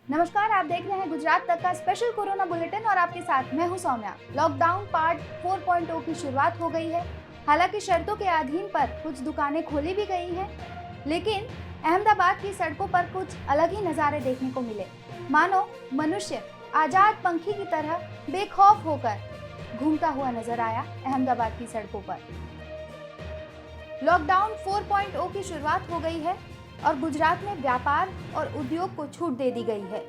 नमस्कार, आप देख रहे हैं गुजरात तक का स्पेशल कोरोना बुलेटिन और आपके साथ मैं हूं सौम्या। लॉकडाउन पार्ट 4.0 की शुरुआत हो गई है। हालांकि शर्तों के अधीन पर कुछ दुकानें खोली भी गई हैं, लेकिन अहमदाबाद की सड़कों पर कुछ अलग ही नज़ारे देखने को मिले। मानो मनुष्य आजाद पंखी की तरह बेखौफ होकर घूमता हुआ नजर आया अहमदाबाद की सड़कों पर। लॉकडाउन 4.0 की शुरुआत हो गई है और गुजरात में व्यापार और उद्योग को छूट दे दी गई है।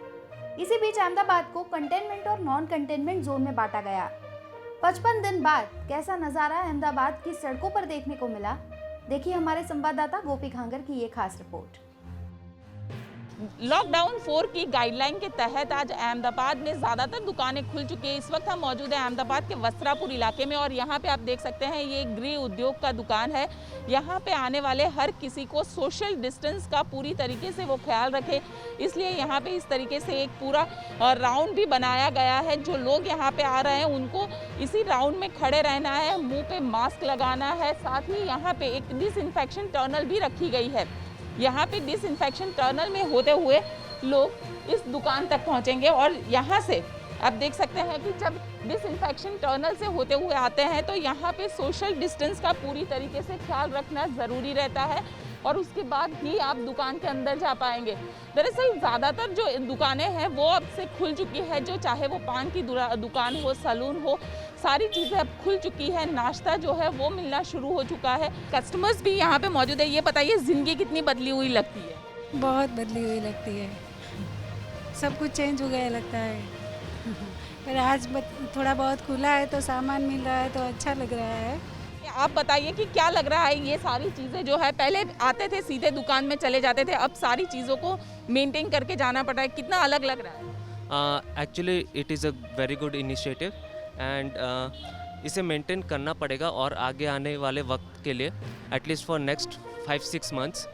इसी बीच अहमदाबाद को कंटेनमेंट और नॉन कंटेनमेंट जोन में बांटा गया। 55 दिन बाद कैसा नजारा अहमदाबाद की सड़कों पर देखने को मिला, देखिए हमारे संवाददाता गोपी खांगर की ये खास रिपोर्ट। लॉकडाउन 4 की गाइडलाइन के तहत आज अहमदाबाद में ज़्यादातर दुकानें खुल चुकी हैं। इस वक्त हम मौजूद हैं अहमदाबाद के वस्त्रापुर इलाके में और यहाँ पे आप देख सकते हैं ये गृह उद्योग का दुकान है। यहाँ पे आने वाले हर किसी को सोशल डिस्टेंस का पूरी तरीके से वो ख्याल रखे, इसलिए यहाँ पे इस तरीके से एक पूरा राउंड भी बनाया गया है। जो लोग यहाँ पे आ रहे हैं उनको इसी राउंड में खड़े रहना है, मुँह पे मास्क लगाना है, साथ ही यहाँ पे एक डिसइंफेक्शन टनल भी रखी गई है। यहाँ पे डिसइंफेक्शन टनल में होते हुए लोग इस दुकान तक पहुँचेंगे और यहाँ से आप देख सकते हैं कि जब डिसइंफेक्शन टनल से होते हुए आते हैं तो यहाँ पे सोशल डिस्टेंस का पूरी तरीके से ख्याल रखना ज़रूरी रहता है और उसके बाद ही आप दुकान के अंदर जा पाएंगे। दरअसल ज़्यादातर जो दुकानें हैं वो अब से खुल चुकी है, जो चाहे वो पान की दुकान हो, सैलून हो, सारी चीज़ें अब खुल चुकी है। नाश्ता जो है वो मिलना शुरू हो चुका है। कस्टमर्स भी यहाँ पे मौजूद है। ये बताइए ज़िंदगी कितनी बदली हुई लगती है? बहुत बदली हुई लगती है, सब कुछ चेंज हो गया लगता है। पर आज थोड़ा बहुत खुला है तो सामान मिल रहा है तो अच्छा लग रहा है। आप बताइए कि क्या लग रहा है, ये सारी चीज़ें जो है पहले आते थे सीधे दुकान में चले जाते थे, अब सारी चीज़ों को मेंटेन करके जाना पड़ रहा है, कितना अलग लग रहा है? Actually it is a very good initiative and इसे मेंटेन करना पड़ेगा और आगे आने वाले वक्त के लिए at least for next 5-6 months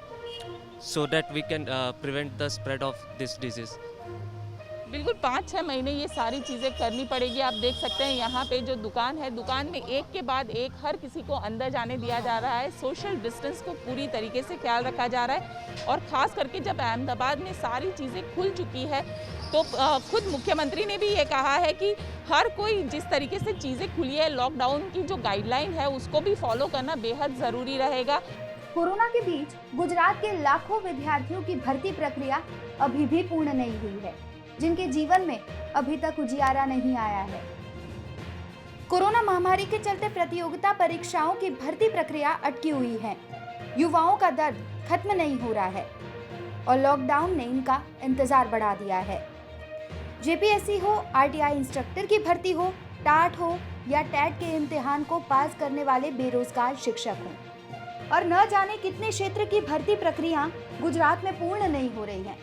so that we can prevent the spread of this disease. बिल्कुल 5-6 महीने ये सारी चीज़ें करनी पड़ेगी। आप देख सकते हैं यहाँ पे जो दुकान है, दुकान में एक के बाद एक हर किसी को अंदर जाने दिया जा रहा है। सोशल डिस्टेंस को पूरी तरीके से ख्याल रखा जा रहा है और ख़ास करके जब अहमदाबाद में सारी चीज़ें खुल चुकी है तो खुद मुख्यमंत्री ने भी ये कहा है कि हर कोई जिस तरीके से चीज़ें खुली है, लॉकडाउन की जो गाइडलाइन है उसको भी फॉलो करना बेहद ज़रूरी रहेगा। कोरोना के बीच गुजरात के लाखों विद्यार्थियों की भर्ती प्रक्रिया अभी भी पूर्ण नहीं हुई है, जिनके जीवन में अभी तक उजियारा नहीं आया है। कोरोना महामारी के चलते प्रतियोगिता परीक्षाओं की भर्ती प्रक्रिया अटकी हुई है। युवाओं का दर्द खत्म नहीं हो रहा है और लॉकडाउन ने इनका इंतजार बढ़ा दिया है। जेपीएससी हो, आरटीआई इंस्ट्रक्टर की भर्ती हो, टाट हो या टेट के इम्तिहान को पास करने वाले बेरोजगार शिक्षक हों, और न जाने कितने क्षेत्र की भर्ती प्रक्रिया गुजरात में पूर्ण नहीं हो रही है।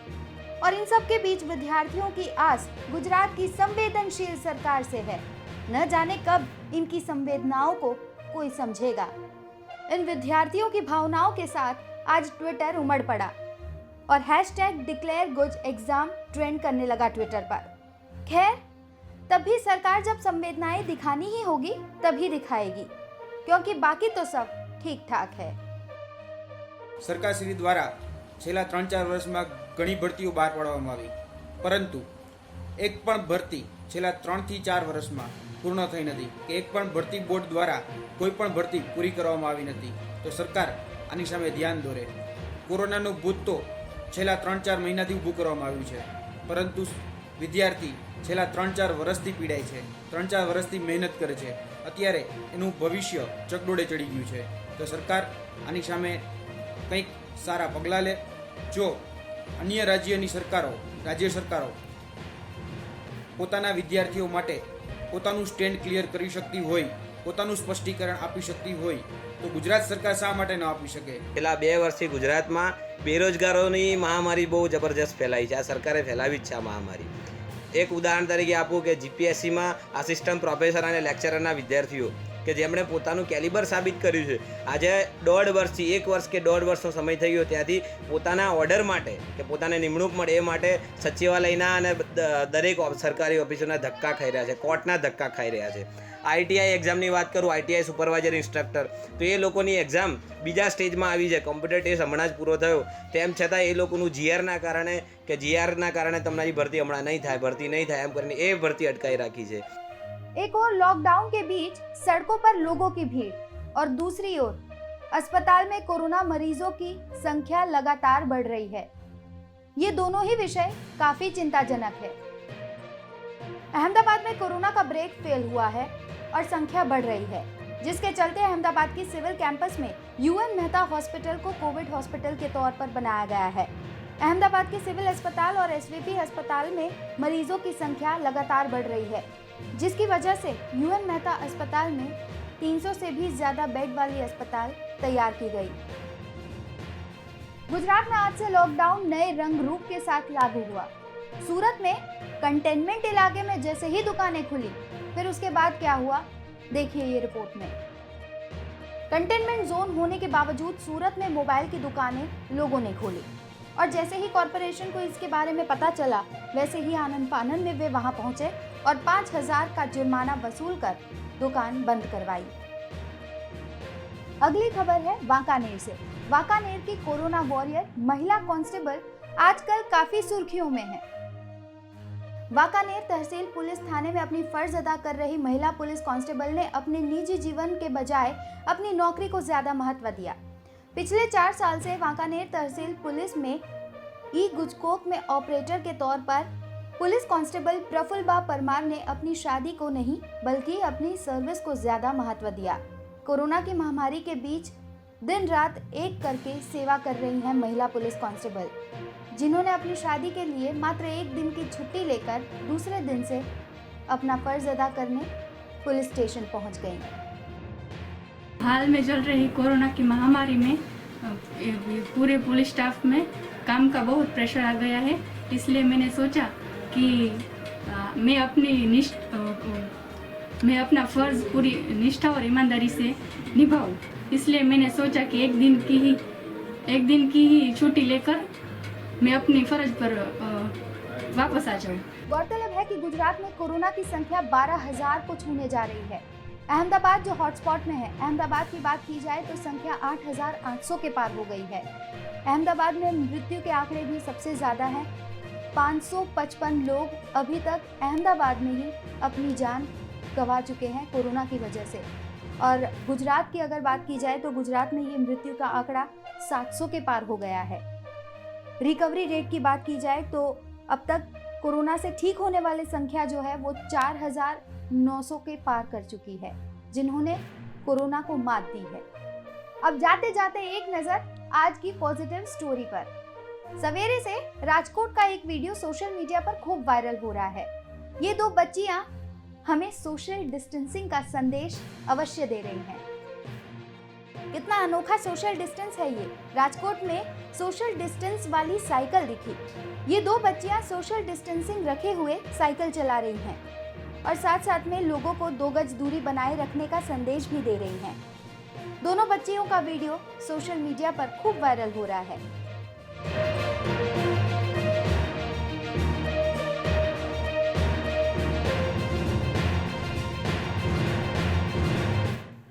और इन सब के बीच विद्यार्थियों की आस गुजरात की संवेदनशील सरकार से है। न जाने कब इनकी संवेदनाओं को कोई समझेगा। इन विद्यार्थियों की भावनाओं के साथ आज ट्विटर उमड़ पड़ा और #डिक्लेयर गुज एग्जाम ट्रेंड करने लगा ट्विटर पर। खैर, तभी सरकार जब संवेदनाएं दिखानी ही होगी तभी दिखाएगी, क्योंकि बाकी तो सब ठीक ठाक है। સરકારશ્રી દ્વારા છેલ્લા 3-4 વર્ષમાં ઘણી ભરતીઓ બહાર પાડવામાં આવી, પરંતુ એક પણ ભરતી છેલ્લા 3 થી 4 વર્ષમાં પૂર્ણ થઈ નથી કે એક પણ ભરતી બોર્ડ દ્વારા કોઈ પણ ભરતી પૂરી કરવામાં આવી નથી। તો સરકાર આની સામે ધ્યાન દોરે। કોરોનાનું ભૂત તો છેલ્લા 3-4 મહિનાથી ઊભું કરવામાં આવ્યું છે, પરંતુ વિદ્યાર્થી છેલ્લા 3-4 વર્ષથી પીડાય છે, 3-4 વર્ષથી મહેનત કરે છે, અત્યારે એનું ભવિષ્ય ચકડોળે ચડી ગયું છે। તો સરકાર આની સામે કંઈક સારા પગલાં લે। જો અન્ય રાજ્યની સરકારો, રાજ્ય સરકારો પોતાના વિદ્યાર્થીઓ માટે પોતાનું સ્ટેન્ડ ક્લિયર કરી શકતી હોય, પોતાનું સ્પષ્ટીકરણ આપી શકતી હોય, તો ગુજરાત સરકાર શા માટે ન આપી શકે? છેલ્લા 2 વર્ષથી ગુજરાતમાં બેરોજગારોની મહામારી બહુ જબરજસ્ત ફેલાઈ છે। આ સરકારે ફેલાવી જ છે આ મહામારી। એક ઉદાહરણ તરીકે આપું કે જીપીએસસીમાં આસિસ્ટન્ટ પ્રોફેસર અને લેક્ચરરના વિદ્યાર્થીઓ કે જેમણે પોતાનું કેલિબર સાબિત કર્યું છે. આજે 1.5 વર્ષથી 1 વર્ષ કે 1.5 વર્ષનો સમય થઈ ગયો ત્યાંથી પોતાના ઓર્ડર માટે કે પોતાને નિમણૂક મળે એ માટે સચિવાલયના અને દરેક સરકારી ઓફિસોના ધક્કા ખાઈ રહ્યા છે, કોર્ટના ધક્કા ખાઈ રહ્યા છે. આઈટીઆઈ એક્ઝામની વાત કરું, આઈટીઆઈ સુપરવાઇઝર ઇન્સ્ટ્રક્ટર, તો એ લોકોની એક્ઝામ બીજા સ્ટેજમાં આવી છે. કોમ્પ્યુટર ટેસ્ટ હમણાં જ પૂરો થયો, તેમ છતાં એ લોકોનું જીઆરના કારણે તમારી ભરતી હમણાં નહીં થાય, ભરતી નહીં થાય એમ કરીને એ ભરતી અટકાઈ રાખી છે. एक और लॉकडाउन के बीच सड़कों पर लोगों की भीड़ और दूसरी ओर अस्पताल में कोरोना मरीजों की संख्या लगातार बढ़ रही है। ये दोनों ही विषय काफी चिंताजनक है। अहमदाबाद में कोरोना का ब्रेक फेल हुआ है और संख्या बढ़ रही है, जिसके चलते अहमदाबाद की सिविल कैंपस में यूएन मेहता हॉस्पिटल को कोविड हॉस्पिटल के तौर पर बनाया गया है। अहमदाबाद के सिविल अस्पताल और एसवीपी अस्पताल में मरीजों की संख्या लगातार बढ़ रही है, जिसकी वजह से यूएन मेहता अस्पताल में 300 से भी ज्यादा बेड वाली अस्पताल तैयार की गई। गुजरात में आज से लॉकडाउन नए रंग रूप के साथ लागू हुआ। सूरत में कंटेनमेंट इलाके में जैसे ही दुकानें खुली, फिर उसके बाद क्या हुआ, देखिए ये रिपोर्ट में। कंटेनमेंट जोन होने के बावजूद सूरत में मोबाइल की दुकानें लोगों ने खोली और जैसे ही कॉरपोरेशन को इसके बारे में पता चला, वैसे ही आनन फानन में वे वहां पहुंचे और 5,000 का जुर्माना वसूल कर दुकान बंद करवाई। अगली खबर है वांकानेर से। वांकानेर की कोरोना वॉरियर महिला कांस्टेबल आजकल काफी सुर्खियों में है। वांकानेर तहसील पुलिस थाने में अपनी फर्ज अदा कर रही महिला पुलिस कांस्टेबल ने अपने निजी जीवन के बजाय अपनी नौकरी को ज्यादा महत्व दिया। पिछले 4 साल से वांकानेर तहसील पुलिस में ई गुजकोक में ऑपरेटर के तौर पर पुलिस कांस्टेबल प्रफुल्लबा परमार ने अपनी शादी को नहीं बल्कि अपनी सर्विस को ज्यादा महत्व दिया। कोरोना की महामारी के बीच दिन रात एक करके सेवा कर रही हैं महिला पुलिस कांस्टेबल, जिन्होंने अपनी शादी के लिए मात्र 1 दिन की छुट्टी लेकर दूसरे दिन से अपना फर्ज अदा करने पुलिस स्टेशन पहुंच गईं। हाल में चल रही कोरोना की महामारी में पूरे पुलिस स्टाफ में काम का बहुत प्रेशर आ गया है, इसलिए मैंने सोचा कि मैं अपना फ़र्ज़ पूरी निष्ठा और ईमानदारी से निभाऊं। इसलिए मैंने सोचा कि एक दिन की ही छुट्टी लेकर मैं अपनी फ़र्ज पर वापस आ जाऊं। गौरतलब है कि गुजरात में कोरोना की संख्या 12,000 को छूने जा रही है। अहमदाबाद जो हॉटस्पॉट में है, अहमदाबाद की बात की जाए तो संख्या 8,800 के पार हो गई है। अहमदाबाद में मृत्यु के आंकड़े भी सबसे ज़्यादा हैं। 555 लोग अभी तक अहमदाबाद में ही अपनी जान गंवा चुके हैं कोरोना की वजह से। और गुजरात की अगर बात की जाए तो गुजरात में ये मृत्यु का आंकड़ा 700 के पार हो गया है। रिकवरी रेट की बात की जाए तो अब तक कोरोना से ठीक होने वाली संख्या जो है वो 4,900 के पार कर चुकी है, जिन्होंने कोरोना को मात दी है। अब जाते जाते एक नज़र आज की पॉजिटिव स्टोरी पर। सवेरे से राजकोट का एक वीडियो सोशल मीडिया पर खूब वायरल हो रहा है। ये 2 बच्चियां हमें सोशल डिस्टेंसिंग का संदेश अवश्य दे रही हैं। कितना अनोखा सोशल डिस्टेंस है ये। राजकोट में सोशल डिस्टेंस वाली साइकिल दिखी। ये 2 बच्चियां सोशल डिस्टेंसिंग रखे हुए साइकिल चला रही हैं और साथ साथ में लोगों को 2 गज दूरी बनाए रखने का संदेश भी दे रही हैं। दोनों बच्चियों का वीडियो सोशल मीडिया पर खूब वायरल हो रहा है।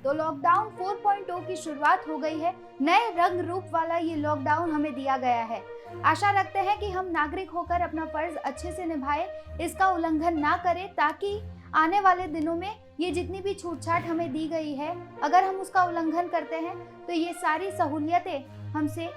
तो लॉकडाउन 4.0 की शुरुआत हो गई है। नए रंग रूप वाला ये लॉकडाउन हमें दिया गया है। आशा रखते हैं कि हम नागरिक होकर अपना फर्ज अच्छे से निभाएं, इसका उल्लंघन ना करें, ताकि आने वाले दिनों में ये जितनी भी छूट-छाट हमें दी गई है, अगर हम उसका उल्लंघन करते हैं तो ये सारी सहूलियतें हमसे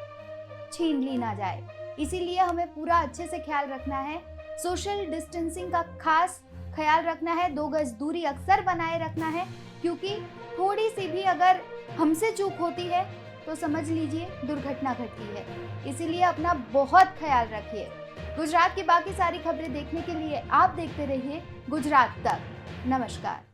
छीन ली ना जाए। इसीलिए हमें पूरा अच्छे से ख्याल रखना है। सोशल डिस्टेंसिंग का खास ख्याल रखना है। 2 गज दूरी अक्सर बनाए रखना है, क्योंकि थोड़ी सी भी अगर हमसे चूक होती है तो समझ लीजिए दुर्घटना घटती है। इसीलिए अपना बहुत ख्याल रखिए। गुजरात की बाकी सारी खबरें देखने के लिए आप देखते रहिए गुजरात तक। नमस्कार।